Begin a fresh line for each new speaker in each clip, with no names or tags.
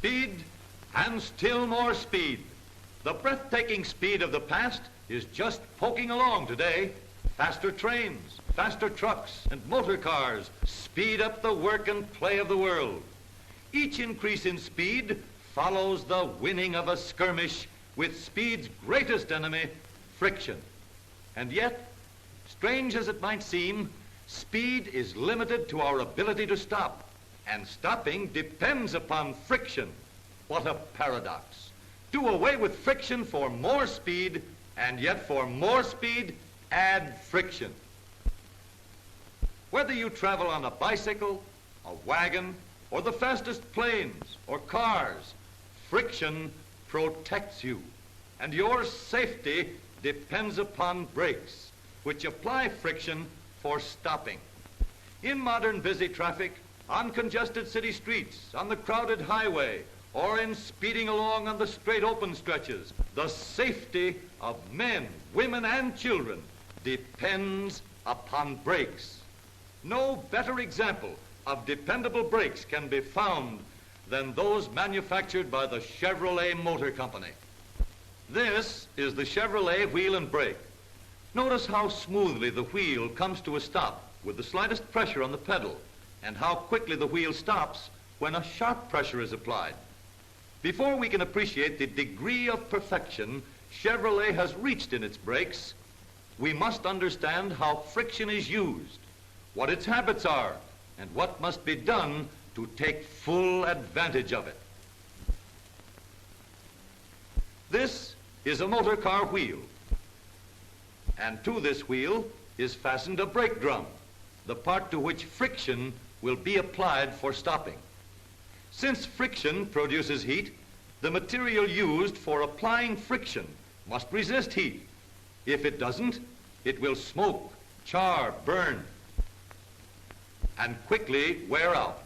Speed and still more speed. The breathtaking speed of the past is just poking along today. Faster trains, faster trucks, and motor cars speed up the work and play of the world. Each increase in speed follows the winning of a skirmish with speed's greatest enemy, friction. And yet, strange as it might seem, speed is limited to our ability to stop, and stopping depends upon friction. What a paradox. Do away with friction for more speed, and yet for more speed, add friction. Whether you travel on a bicycle, a wagon, or the fastest planes or cars, friction protects you, and your safety depends upon brakes, which apply friction for stopping. In modern busy traffic, on congested city streets, on the crowded highway, or in speeding along on the straight open stretches, the safety of men, women, and children depends upon brakes. No better example of dependable brakes can be found than those manufactured by the Chevrolet Motor Company. This is the Chevrolet wheel and brake. Notice how smoothly the wheel comes to a stop with the slightest pressure on the pedal, and how quickly the wheel stops when a sharp pressure is applied. Before we can appreciate the degree of perfection Chevrolet has reached in its brakes, we must understand how friction is used, what its habits are, and what must be done to take full advantage of it. This is a motor car wheel, and to this wheel is fastened a brake drum, the part to which friction will be applied for stopping. Since friction produces heat, the material used for applying friction must resist heat. If it doesn't, it will smoke, char, burn, and quickly wear out.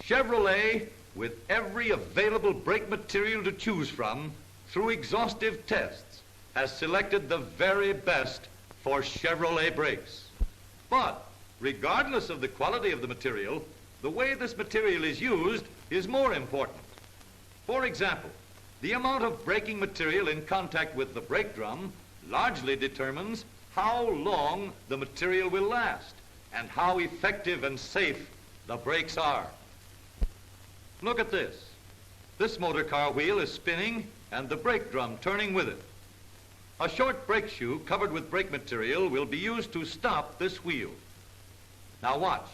Chevrolet, with every available brake material to choose from, through exhaustive tests, has selected the very best for Chevrolet brakes. But regardless of the quality of the material, the way this material is used is more important. For example, the amount of braking material in contact with the brake drum largely determines how long the material will last and how effective and safe the brakes are. Look at this. This motor car wheel is spinning and the brake drum turning with it. A short brake shoe covered with brake material will be used to stop this wheel. Now watch.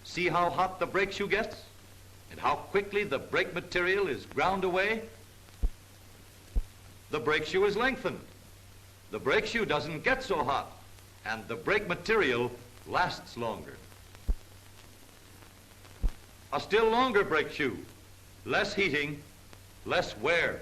See how hot the brake shoe gets and how quickly the brake material is ground away? The brake shoe is lengthened. The brake shoe doesn't get so hot, and the brake material lasts longer. A still longer brake shoe, less heating, less wear.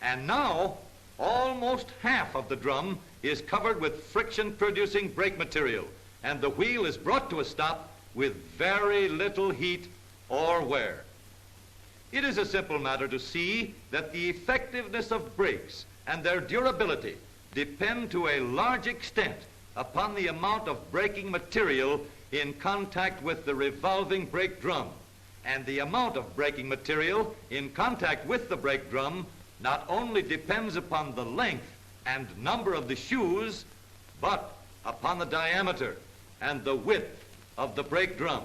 And now, almost half of the drum is covered with friction-producing brake material, and the wheel is brought to a stop with very little heat or wear. It is a simple matter to see that the effectiveness of brakes and their durability depend to a large extent upon the amount of braking material in contact with the revolving brake drum, and the amount of braking material in contact with the brake drum not only depends upon the length and number of the shoes, but upon the diameter and the width of the brake drum.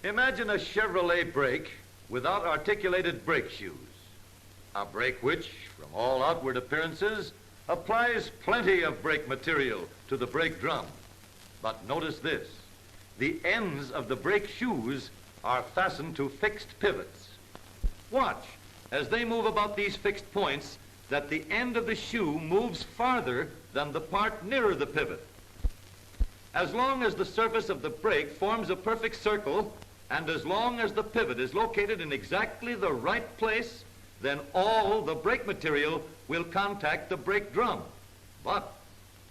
Imagine a Chevrolet brake without articulated brake shoes, a brake which, from all outward appearances, applies plenty of brake material to the brake drum. But notice this. The ends of the brake shoes are fastened to fixed pivots. Watch as they move about these fixed points that the end of the shoe moves farther than the part nearer the pivot. As long as the surface of the brake forms a perfect circle, and as long as the pivot is located in exactly the right place, then all the brake material will contact the brake drum. But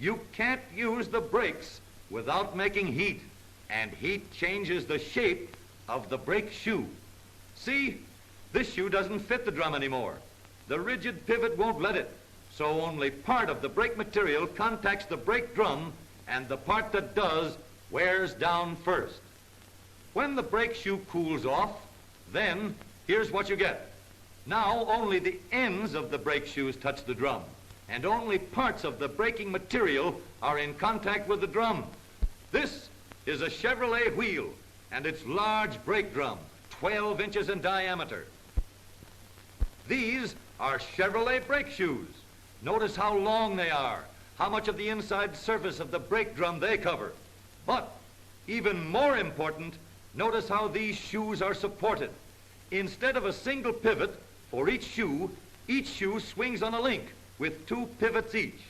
you can't use the brakes without making heat, and heat changes the shape of the brake shoe. See, this shoe doesn't fit the drum anymore. The rigid pivot won't let it, so only part of the brake material contacts the brake drum, and the part that does wears down first. When the brake shoe cools off, then here's what you get. Now only the ends of the brake shoes touch the drum, and only parts of the braking material are in contact with the drum. This is a Chevrolet wheel and its large brake drum, 12 inches in diameter. These are Chevrolet brake shoes. Notice how long they are, how much of the inside surface of the brake drum they cover. But even more important, notice how these shoes are supported. Instead of a single pivot for each shoe swings on a link with 2 pivots each.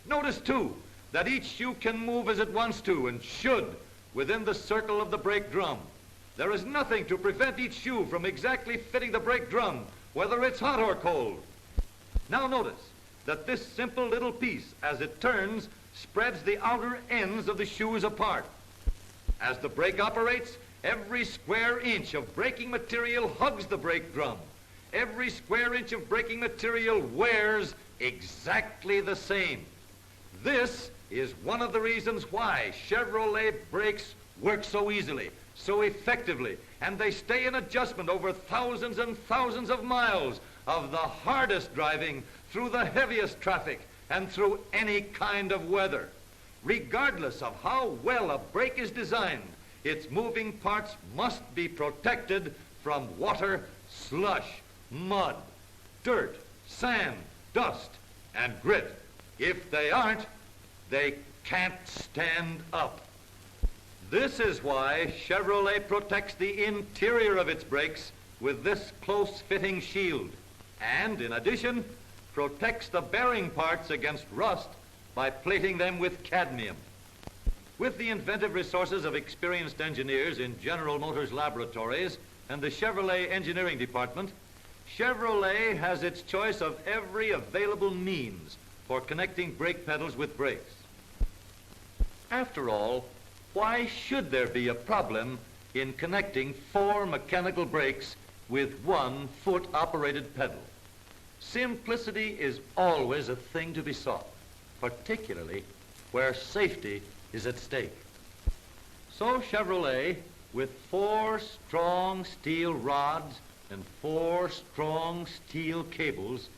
Notice, too, that each shoe can move as it wants to and should within the circle of the brake drum. There is nothing to prevent each shoe from exactly fitting the brake drum, whether it's hot or cold. Now notice that this simple little piece, as it turns, spreads the outer ends of the shoes apart. As the brake operates, every square inch of braking material hugs the brake drum. Every square inch of braking material wears exactly the same. This is one of the reasons why Chevrolet brakes work so easily, so effectively, and they stay in adjustment over thousands and thousands of miles of the hardest driving, through the heaviest traffic, and through any kind of weather. Regardless of how well a brake is designed, its moving parts must be protected from water, slush, mud, dirt, sand, dust, and grit. If they aren't, they can't stand up. This is why Chevrolet protects the interior of its brakes with this close-fitting shield, and in addition, protects the bearing parts against rust by plating them with cadmium. With the inventive resources of experienced engineers in General Motors laboratories and the Chevrolet engineering department, Chevrolet has its choice of every available means for connecting brake pedals with brakes. After all, why should there be a problem in connecting 4 mechanical brakes with 1 foot-operated pedal? Simplicity is always a thing to be sought, particularly where safety is at stake. So Chevrolet, with 4 strong steel rods and 4 strong steel cables,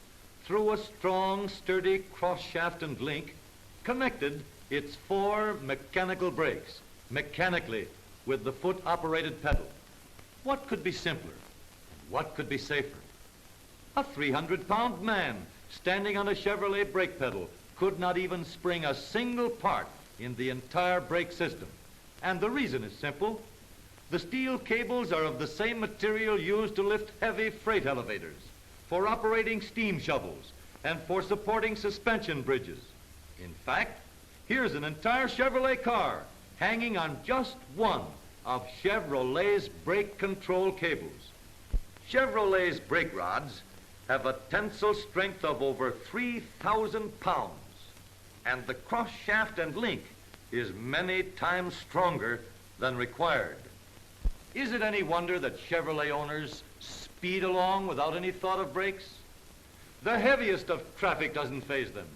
through a strong, sturdy cross shaft and link, connected its 4 mechanical brakes, mechanically, with the foot-operated pedal. What could be simpler? And what could be safer? A 300-pound man standing on a Chevrolet brake pedal could not even spring a single part in the entire brake system. And the reason is simple. The steel cables are of the same material used to lift heavy freight elevators, for operating steam shovels, and for supporting suspension bridges. In fact, here's an entire Chevrolet car hanging on just one of Chevrolet's brake control cables. Chevrolet's brake rods have a tensile strength of over 3,000 pounds, and the cross shaft and link is many times stronger than required. Is it any wonder that Chevrolet owners speed along without any thought of brakes? The heaviest of traffic doesn't faze them,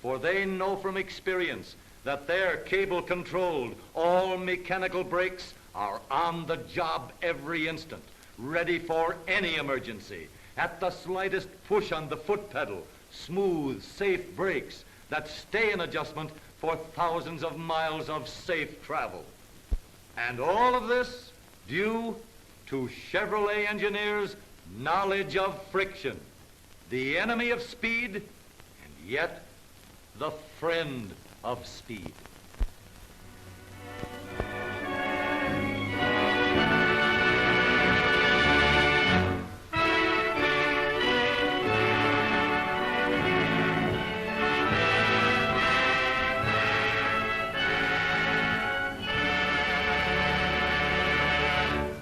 for they know from experience that their cable-controlled, all-mechanical brakes are on the job every instant, ready for any emergency. At the slightest push on the foot pedal, smooth, safe brakes that stay in adjustment for thousands of miles of safe travel. And all of this due to Chevrolet engineers' knowledge of friction, the enemy of speed, and yet the friend of speed.